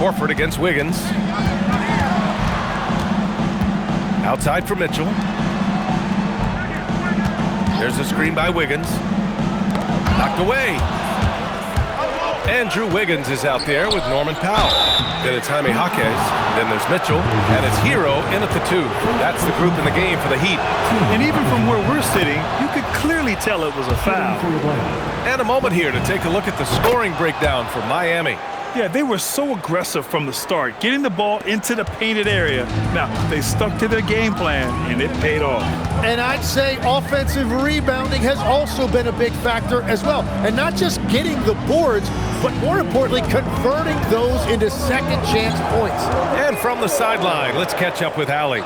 Horford against Wiggins. Outside for Mitchell. There's a screen by Wiggins. Knocked away. Andrew Wiggins is out there with Norman Powell. Then it's Jaime Jaquez. Then there's Mitchell. And it's Hero in at the 2. That's the group in the game for the Heat. And even from where we're sitting, you could clearly tell it was a foul. And a moment here to take a look at the scoring breakdown for Miami. Yeah, they were so aggressive from the start, getting the ball into the painted area. Now, they stuck to their game plan, and it paid off. And I'd say offensive rebounding has also been a big factor as well. And not just getting the boards, but more importantly, converting those into second chance points. And from the sideline, let's catch up with Allie.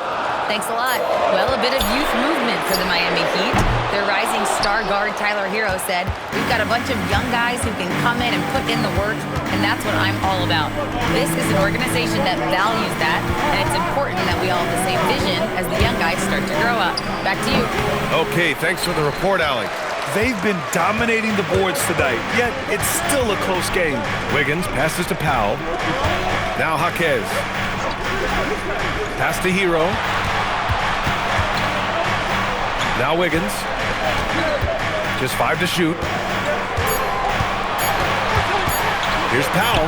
Thanks a lot. Well, a bit of youth movement for the Miami Heat. Their rising star guard, Tyler Hero, said, "We've got a bunch of young guys who can come in and put in the work, and that's what I'm all about." This is an organization that values that, and it's important that we all have the same vision as the young guys start to grow up. Back to you. Okay, thanks for the report, Allie. They've been dominating the boards tonight, yet it's still a close game. Wiggins passes to Powell. Now Jaquez. Pass to Hero. Now Wiggins. Just 5 to shoot. Here's Powell.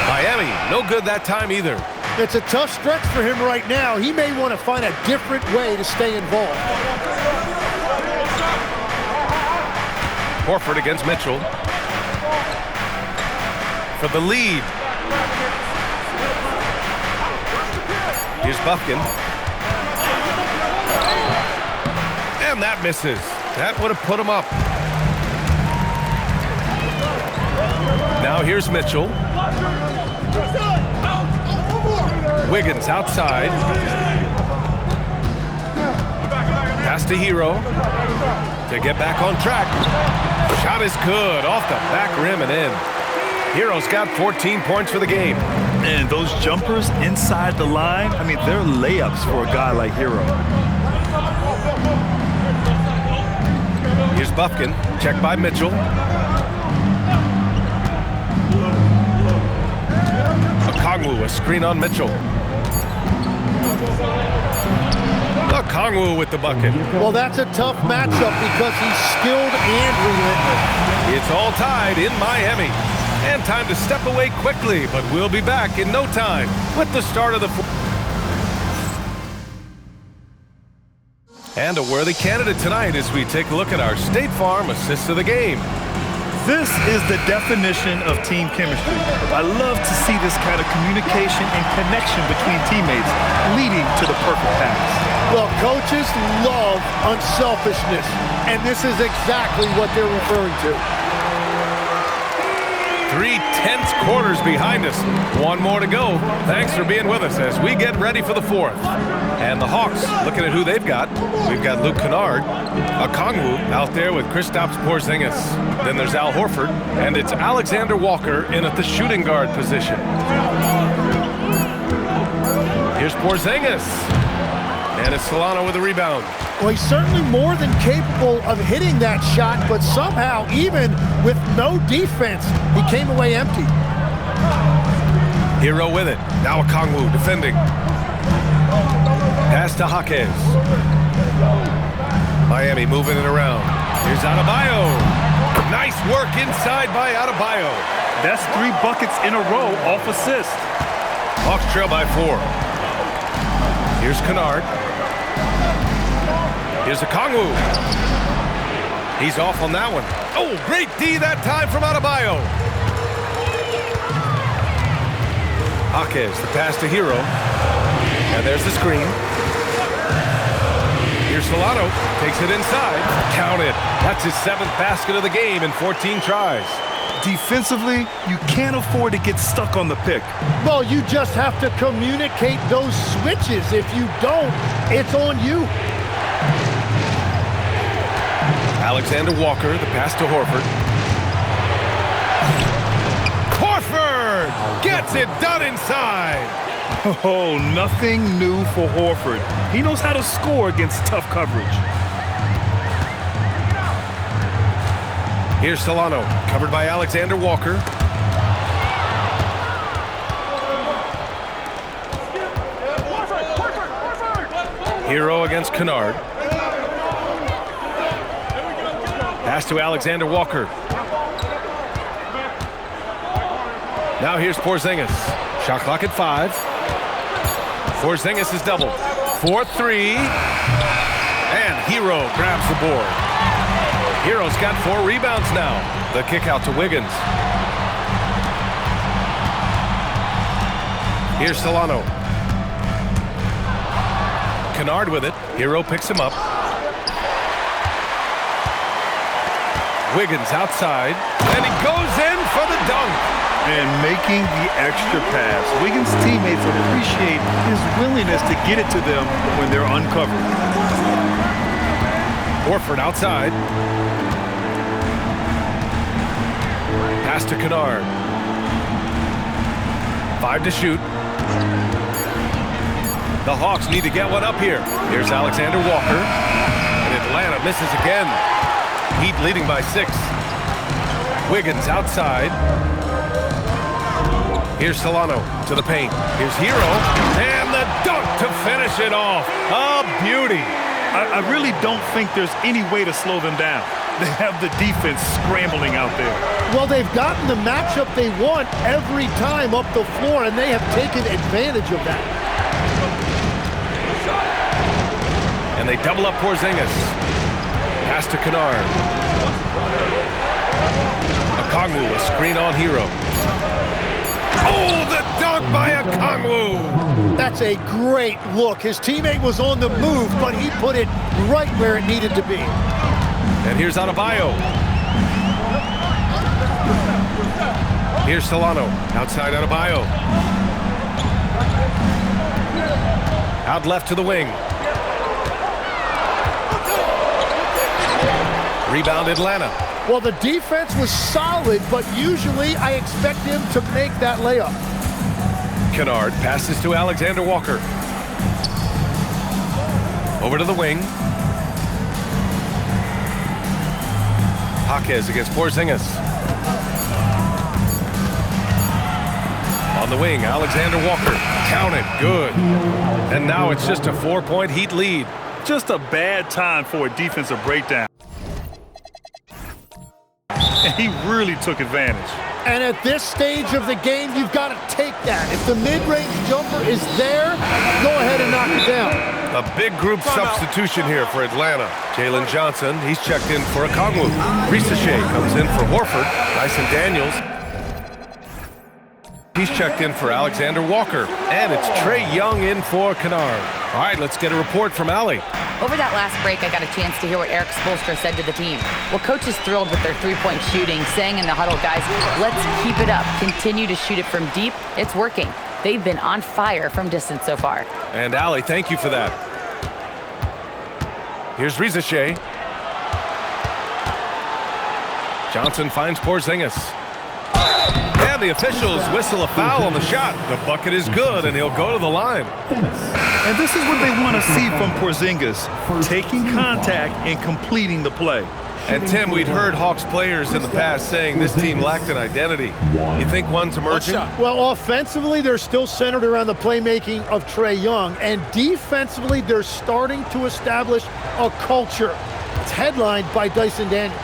Miami, no good that time either. It's a tough stretch for him right now. He may want to find a different way to stay involved. Horford against Mitchell. For the lead. Here's Buffkin. And that misses. That would have put him up. Now here's Mitchell. Wiggins outside. Pass to Hero. To get back on track. Shot is good. Off the back rim and in. Hero's got 14 points for the game. And those jumpers inside the line, I mean, they're layups for a guy like Hero. Here's Buffkin. Checked by Mitchell. Okongwu, a screen on Mitchell. Okongwu with the bucket. Well, that's a tough matchup because he's skilled and relentless. It's all tied in Miami. And time to step away quickly, but we'll be back in no time with the start of the And a worthy candidate tonight as we take a look at our State Farm assist of the game. This is the definition of team chemistry. I love to see this kind of communication and connection between teammates leading to the perfect pass. Well, coaches love unselfishness, and this is exactly what they're referring to. 3 tense quarters behind us. One more to go. Thanks for being with us as we get ready for the 4th. And the Hawks, looking at who they've got. We've got Luke Kennard, Okongwu out there with Kristaps Porzingis. Then there's Al Horford, and it's Alexander Walker in at the shooting guard position. Here's Porzingis. And it's Solano with the rebound. Well, he's certainly more than capable of hitting that shot, but somehow, even with no defense, he came away empty. Hero with it. Now Okongwu defending. Pass to Jaquez. Miami moving it around. Here's Adebayo. Nice work inside by Adebayo. That's 3 buckets in a row off assist. Hawks trail by 4. Here's Kennard. Here's Okongwu. He's off on that one. Oh, great D that time from Adebayo. Jaquez, the pass to Hero. And there's the screen. Here's Solano. Takes it inside. Count it. That's his 7th basket of the game in 14 tries. Defensively, you can't afford to get stuck on the pick. Well, you just have to communicate those switches. If you don't, it's on you. Alexander Walker, the pass to Horford. Horford gets it done inside. Oh, nothing new for Horford. He knows how to score against tough coverage. Here's Solano, covered by Alexander Walker. Hero against Kennard. Pass to Alexander Walker. Now here's Porzingis. Shot clock at 5. Porzingis is doubled. 4-3. And Hero grabs the board. Hero's got 4 rebounds now. The kick out to Wiggins. Here's Solano. Kennard with it. Hero picks him up. Wiggins outside. And he goes in for the dunk. And making the extra pass. Wiggins' teammates appreciate his willingness to get it to them when they're uncovered. Horford outside. Pass to Kennard. 5 to shoot. The Hawks need to get one up here. Here's Alexander Walker. And Atlanta misses again. Heat leading by 6. Wiggins outside. Here's Solano to the paint. Here's Hero. And the dunk to finish it off. A beauty. I really don't think there's any way to slow them down. They have the defense scrambling out there. Well, they've gotten the matchup they want every time up the floor, and they have taken advantage of that. And they double up Porzingis. Pass to Kennard. Okongwu, a screen on Hero. Oh, the dunk by Okongwu! That's a great look. His teammate was on the move, but he put it right where it needed to be. And here's Adebayo. Here's Solano. Outside Adebayo. Out left to the wing. Rebound Atlanta. Well, the defense was solid, but usually I expect him to make that layup. Kennard passes to Alexander Walker. Over to the wing. Jaquez against Porzingis. On the wing, Alexander Walker. Counted. Good. And now it's just a 4-point Heat lead. Just a bad time for a defensive breakdown. And he really took advantage. And at this stage of the game, you've got to take that. If the mid-range jumper is there, go ahead and knock it down. A big group substitution here for Atlanta. Jalen Johnson, he's checked in for Okongwu. Risache comes in for Horford. Dyson Daniels. He's checked in for Alexander Walker. And it's Trae Young in for Kennard. All right, let's get a report from Allie. Over that last break, I got a chance to hear what Eric Spoelstra said to the team. Well, coach is thrilled with their three-point shooting, saying in the huddle, guys, let's keep it up. Continue to shoot it from deep. It's working. They've been on fire from distance so far. And Allie, thank you for that. Here's Risache. Johnson finds Porzingis. And the officials whistle a foul on the shot. The bucket is good, and he'll go to the line. And this is what they want to see from Porzingis, taking contact and completing the play. And Tim, we'd heard Hawks players in the past saying this team lacked an identity. You think one's emerging? Well, offensively, they're still centered around the playmaking of Trae Young. And defensively, they're starting to establish a culture. It's headlined by Dyson Daniels.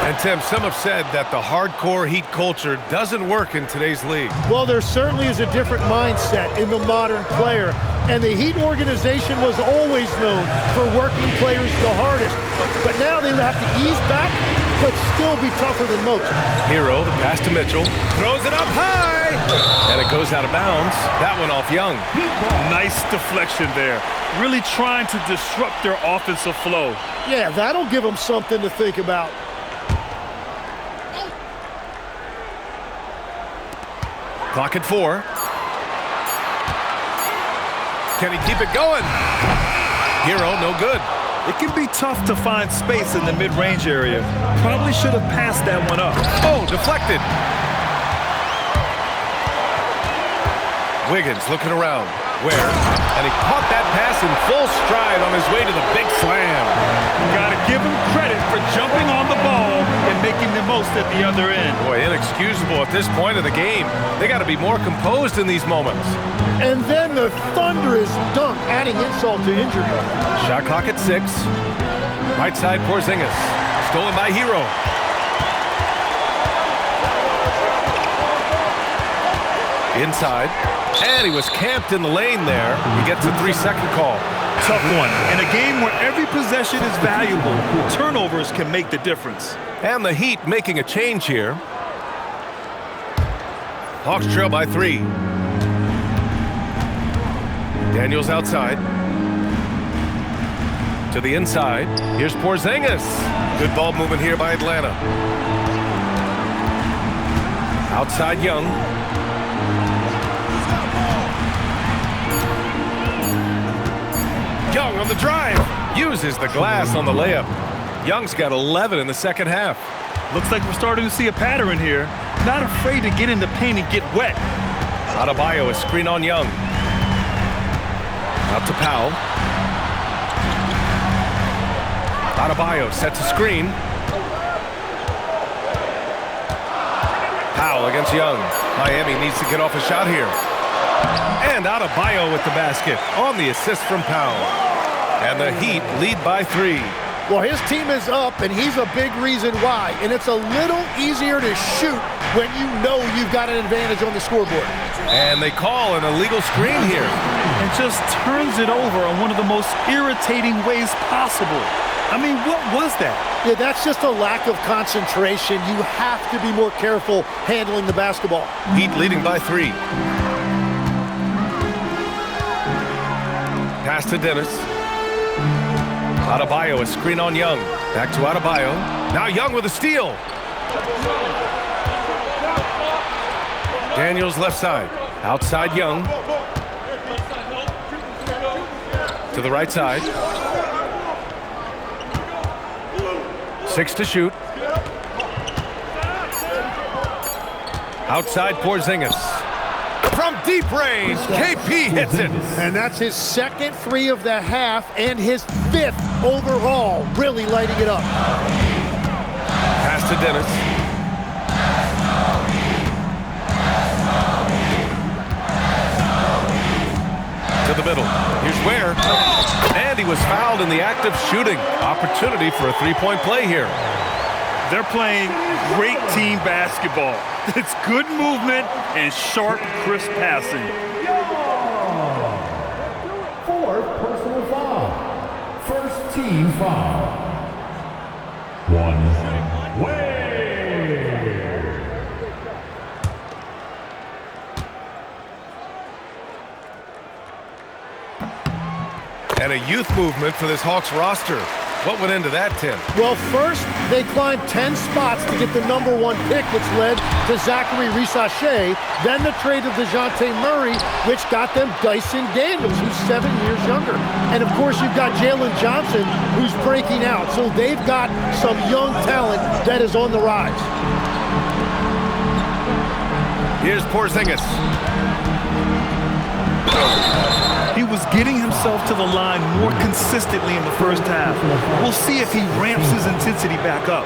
And Tim, some have said that the hardcore Heat culture doesn't work in today's league. Well, there certainly is a different mindset in the modern player. And the Heat organization was always known for working players the hardest. But now they have to ease back, but still be tougher than most. Hero, the pass to Mitchell, throws it up high, and it goes out of bounds. That one off Young. Nice deflection there. Really trying to disrupt their offensive flow. Yeah, that'll give them something to think about. Clock at 4. Can he keep it going? Hero, no good. It can be tough to find space in the mid-range area. Probably should have passed that one up. Oh, deflected. Wiggins looking around. Where? And he caught that pass in full stride on his way to the big slam. Got to give him credit for jumping on the ball and making the most post at the other end. Boy, inexcusable at this point of the game. They got to be more composed in these moments. And then the thunderous dunk, adding insult to injury. Shot clock at 6. Right side, Porzingis. Stolen by Hero. Inside. And he was camped in the lane there. He gets a 3-second call. Tough one. In a game where every possession is valuable, turnovers can make the difference. And the Heat making a change here. Hawks trail by 3. Daniels outside. To the inside. Here's Porzingis. Good ball movement here by Atlanta. Outside Young. Young on the drive. Uses the glass on the layup. Young's got 11 in the second half. Looks like we're starting to see a pattern here. Not afraid to get in the paint and get wet. Adebayo, a screen on Young. Out to Powell. Adebayo sets a screen. Powell against Young. Miami needs to get off a shot here. And Adebayo with the basket on the assist from Powell. And the Heat lead by 3. Well, his team is up, and he's a big reason why. And it's a little easier to shoot when you know you've got an advantage on the scoreboard. And they call an illegal screen here. And just turns it over on one of the most irritating ways possible. I mean, what was that? Yeah, that's just a lack of concentration. You have to be more careful handling the basketball. Heat leading by 3. Pass to Dennis. Adebayo, a screen on Young. Back to Adebayo. Now Young with a steal. Daniels left side. Outside Young. To the right side. 6 to shoot. Outside Porzingis. From deep range, KP hits it. And that's his second 3 of the half and his 5th overall, really lighting it up. Pass to Dennis. To the middle. Here's Ware. And he was fouled in the act of shooting. Opportunity for a 3-point play here. They're playing great team basketball. It's good movement and sharp, crisp passing. 4th personal foul. First team foul. 1 way. And a youth movement for this Hawks roster. What went into that, Tim? Well, first, they climbed 10 spots to get the #1 pick, which led to Zachary Risacher. Then the trade of DeJounte Murray, which got them Dyson Daniels, who's 7 years younger. And, of course, you've got Jalen Johnson, who's breaking out. So they've got some young talent that is on the rise. Here's Porzingis. He was getting himself to the line more consistently in the first half. We'll see if he ramps his intensity back up.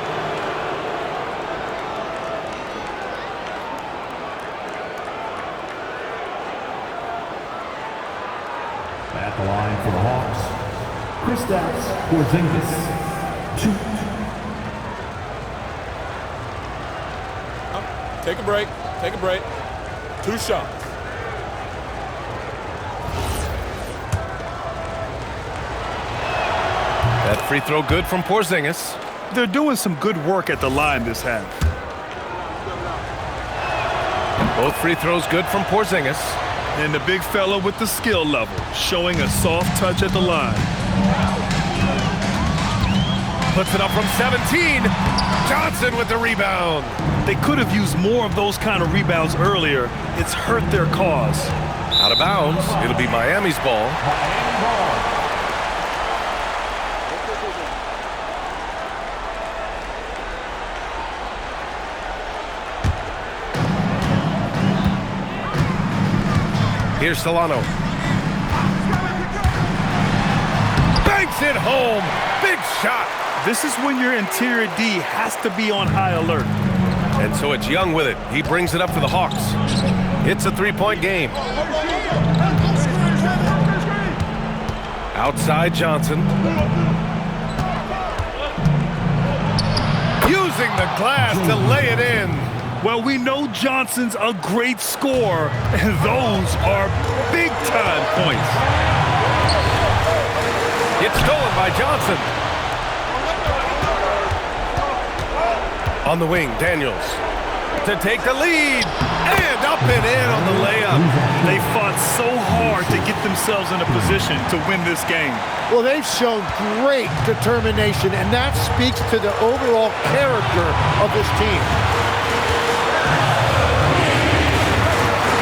At the line for the Hawks, Kristaps Porzingis. 2. Take a break. Take a break. 2 shots. That free throw good from Porzingis. They're doing some good work at the line this half. Both free throws good from Porzingis. And the big fella with the skill level, showing a soft touch at the line. Puts it up from 17. Johnson with the rebound. They could have used more of those kind of rebounds earlier. It's hurt their cause. Out of bounds. It'll be Miami's ball. Here's Solano. Banks it home. Big shot. This is when your interior D has to be on high alert. And so it's Young with it. He brings it up for the Hawks. It's a three-point game. Outside Johnson. Using the glass to lay it in. Well, we know Johnson's a great scorer, and those are big-time points. It's stolen by Johnson. On the wing, Daniels to take the lead. And up and in on the layup. They fought so hard to get themselves in a position to win this game. Well, they've shown great determination, and that speaks to the overall character of this team.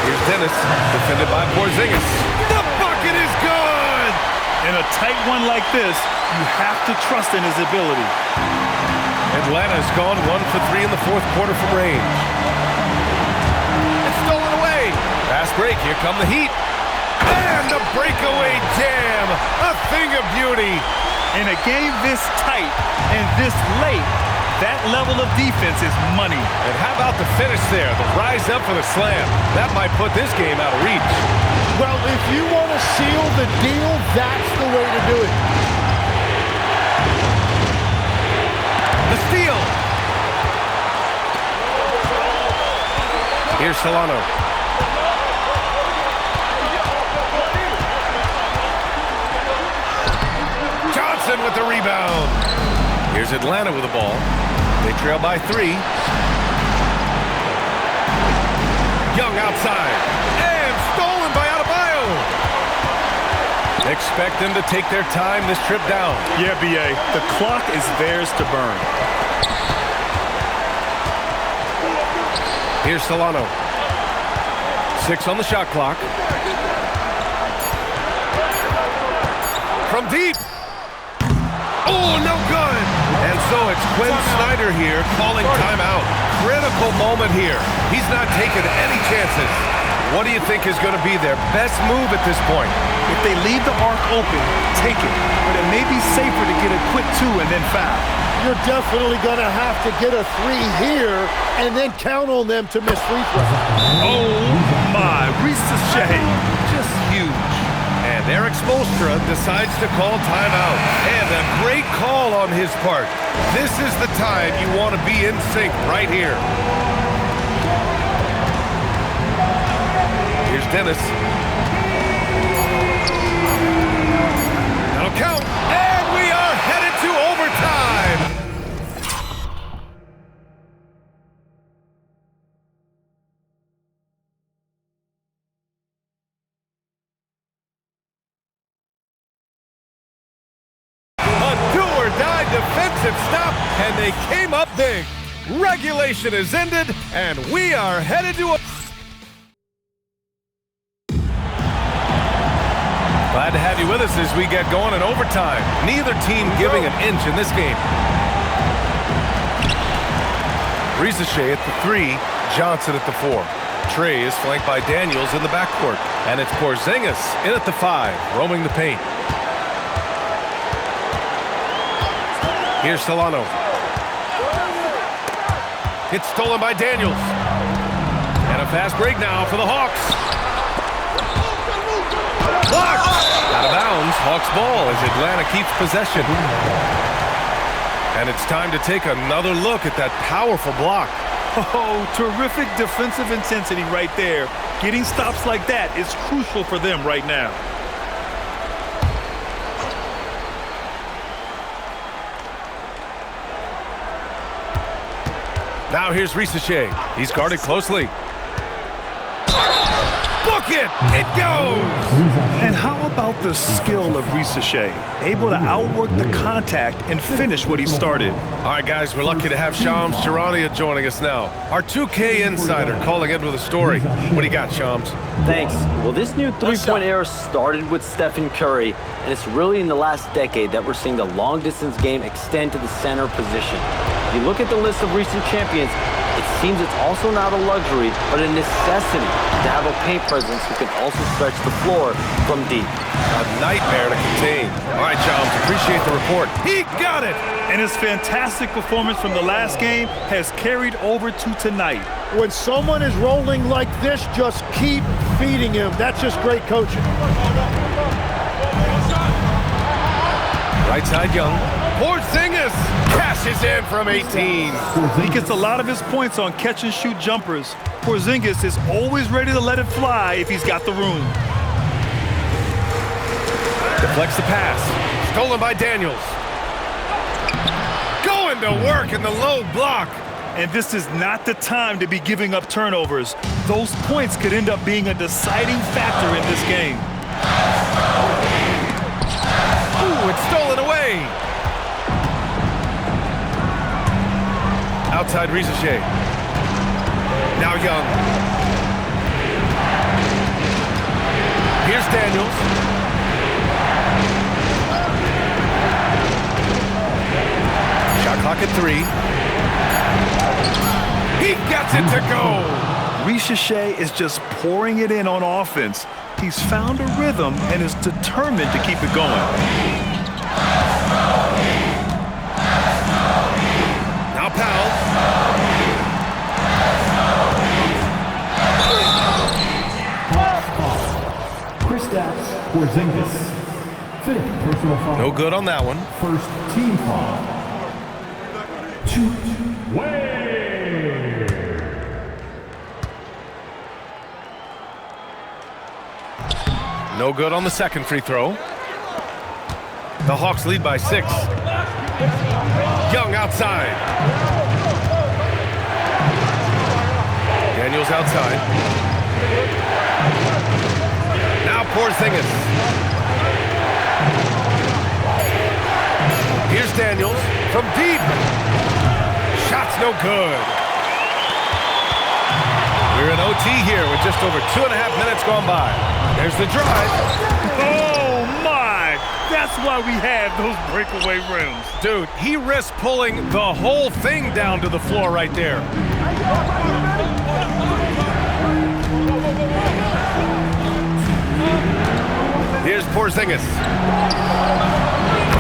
Here's Dennis, defended by Porzingis. The bucket is good! In a tight one like this, you have to trust in his ability. Atlanta's gone 1 for 3 in the fourth quarter from range. It's stolen away. Fast break, here come the Heat. And the breakaway jam, a thing of beauty. In a game this tight and this late, that level of defense is money. And how about the finish there, the rise up for the slam? That might put this game out of reach. Well, if you want to seal the deal, that's the way to do it. The steal. Here's Solano. Johnson with the rebound. Here's Atlanta with the ball. They trail by 3. Young outside. And stolen by Adebayo. Expect them to take their time this trip down. Yeah, B.A., the clock is theirs to burn. Here's Solano. 6 on the shot clock. From deep. Oh, no good. And so it's Quinn Snyder here calling timeout. Critical moment here. He's not taking any chances. What do you think is going to be their best move at this point? If they leave the arc open, take it. But it may be safer to get a quick 2 and then foul. You're definitely going to have to get a 3 here and then count on them to miss free throws. Oh, my. Ricochet. Just huge. And Eric Spoelstra decides to call timeout. And a great call on his part. This is the time you want to be in sync right here. Here's Dennis. That'll count. And we are headed to overtime. Defensive stop, and they came up big. Regulation is ended, and we are headed to a... Glad to have you with us as we get going in overtime. Neither team giving an inch in this game. Ricochet at the 3, Johnson at the 4. Trey is flanked by Daniels in the backcourt, and it's Porzingis in at the 5, roaming the paint. Here's Solano. It's stolen by Daniels. And a fast break now for the Hawks. Blocked! Out of bounds, Hawks ball as Atlanta keeps possession. And it's time to take another look at that powerful block. Oh, terrific defensive intensity right there. Getting stops like that is crucial for them right now. Now here's Ricochet. He's guarded closely. Book it! It goes! And how about the skill of Ricochet? Able to outwork the contact and finish what he started. All right, guys, we're lucky to have Shams Charania joining us now. Our 2K insider calling in with a story. What do you got, Shams? Thanks. Well, this new three-point era started with Stephen Curry, and it's really in the last decade that we're seeing the long-distance game extend to the center position. If you look at the list of recent champions, It seems it's also not a luxury, but a necessity to have a paint presence who can also stretch the floor from deep. A nightmare to contain. All right, Chums, appreciate the report. He got it! And his fantastic performance from the last game has carried over to tonight. When someone is rolling like this, just keep feeding him. That's just great coaching. Right side, Young. Porzingis cashes in from 18. He gets a lot of his points on catch-and-shoot jumpers. Porzingis is always ready to let it fly if he's got the room. Deflects the pass. Stolen by Daniels. Going to work in the low block. And this is not the time to be giving up turnovers. Those points could end up being a deciding factor in this game. Ooh, it's stolen away. Outside Rizachet. Now Young. Here's Daniels. Shot clock at 3. He gets it to go. Rizachet is just pouring it in on offense. He's found a rhythm and is determined to keep it going. Now Powell. Kristaps Porzingis. Fifth personal foul. No good on that one. First team foul. Way. No good on the second free throw. The Hawks lead by 6. Young outside. Daniels outside. Now Porzingis. Here's Daniels from deep. Shot's no good. We're in OT here with just over 2.5 minutes gone by. There's the drive. Oh, my! That's why we have those breakaway rims. Dude, he risked pulling the whole thing down to the floor right there. Here's Porzingis.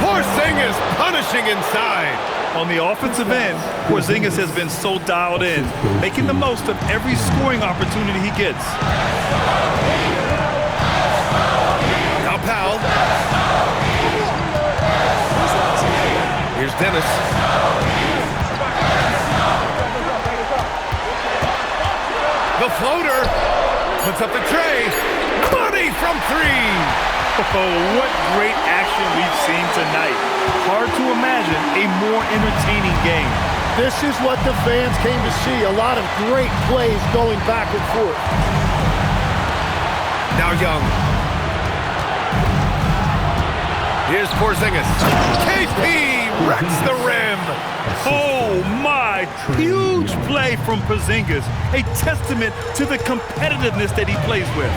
Porzingis punishing inside. On the offensive end, Porzingis has been so dialed in, making the most of every scoring opportunity he gets. Now Powell. Here's Dennis. The floater puts up the tray. Money from 3. Oh, what great action we've seen tonight. Hard to imagine a more entertaining game. This is what the fans came to see. A lot of great plays going back and forth. Now Young. Here's Porzingis. KP wrecks the rim. Oh, my. Huge play from Porzingis. A testament to the competitiveness that he plays with.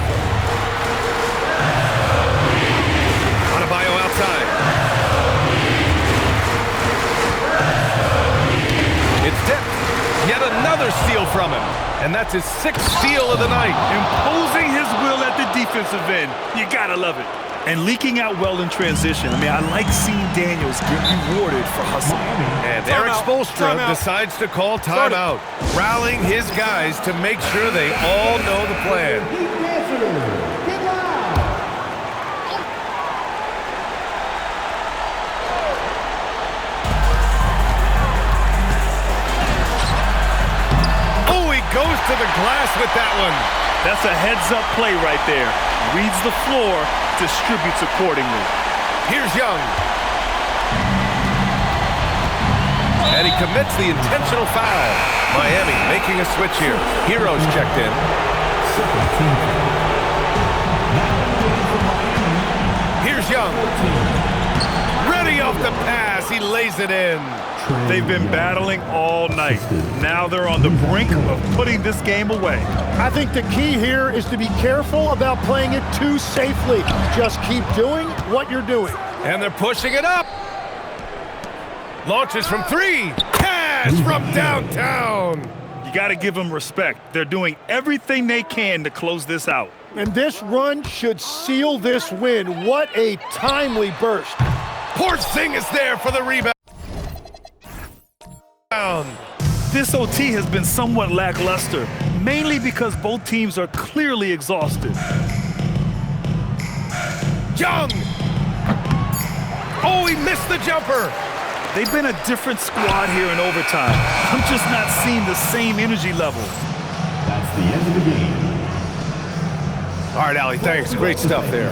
Adebayo outside. It's tipped. Yet another steal from him. And that's his 6th steal of the night. Imposing his will at the defensive end. You gotta love it. And leaking out well in transition. I mean, I like seeing Daniels get rewarded for hustling. And Eric Spoelstra decides to call timeout, rallying his guys to make sure they all know the plan. Oh, he goes to the glass with that one. That's a heads-up play right there. Reads the floor, distributes accordingly. Here's Young. And he commits the intentional foul. Miami making a switch here. Heroes checked in. Here's Young. Ready off the pass. He lays it in. They've been battling all night. Now they're on the brink of putting this game away. I think the key here is to be careful about playing it too safely. Just keep doing what you're doing. And they're pushing it up. Launches from 3. Cash from downtown. You got to give them respect. They're doing everything they can to close this out. And this run should seal this win. What a timely burst. Porzingis there for the rebound. This OT has been somewhat lackluster, mainly because both teams are clearly exhausted. Young! Oh, he missed the jumper! They've been a different squad here in overtime. I'm just not seeing the same energy level. That's the end of the game. All right, Allie, thanks. Great stuff there.